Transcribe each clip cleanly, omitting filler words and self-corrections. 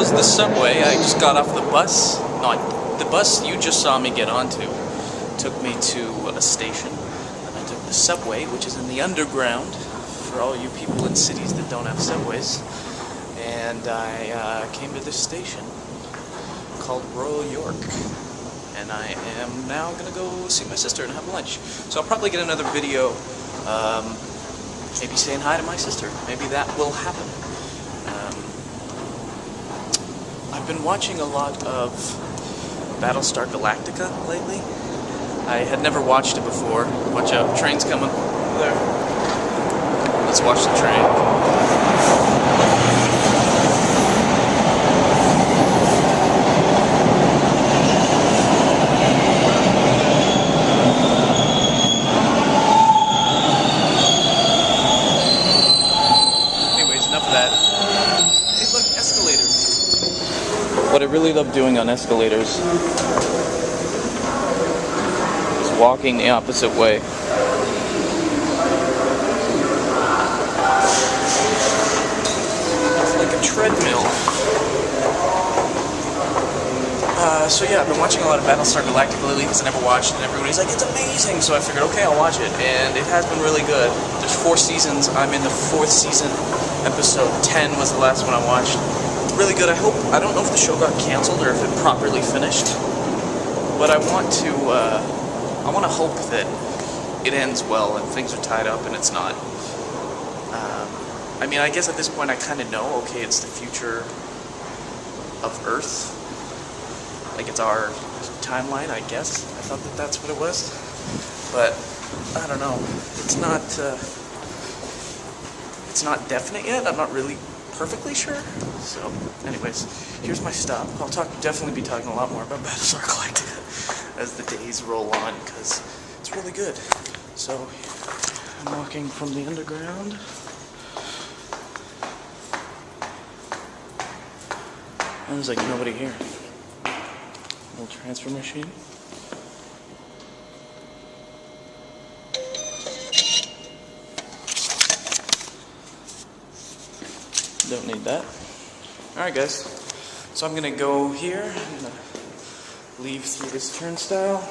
The subway. I just got off the bus. No, the bus you just saw me get onto took me to a station, and I took the subway, which is in the underground for all you people in cities that don't have subways. And I came to this station called Royal York, and I am now gonna go see my sister and have lunch. So I'll probably get another video, maybe saying hi to my sister. Maybe that will happen. I've been watching a lot of Battlestar Galactica lately. I had never watched it before. Watch out, train's coming. There. Let's watch the train. Anyways, enough of that. Hey, look, escalators. What I really love doing on escalators is walking the opposite way. It's like a treadmill. So yeah, I've been watching a lot of Battlestar Galactica lately because I never watched it, and everybody's like, it's amazing! So I figured, okay, I'll watch it, and it has been really good. There's 4 seasons, I'm in the 4th season, episode 10 was the last one I watched. Really good. I don't know if the show got canceled or if it properly finished, but I want to hope that it ends well and things are tied up and it's not. I mean, I guess at this point I kind of know, okay, it's the future of Earth. Like, it's our timeline, I guess. I thought that that's what it was, but I don't know. It's not definite yet. I'm not really perfectly sure. So, anyways, here's my stop. I'll definitely be talking a lot more about Battlestar Galactica as the days roll on, because it's really good. So, I'm walking from the underground. And there's like nobody here. Little transfer machine. Don't need that. Alright guys, so I'm gonna go here, I'm gonna leave through this turnstile.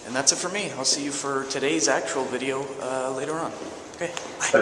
And that's it for me. I'll see you for today's actual video later on. Okay, bye.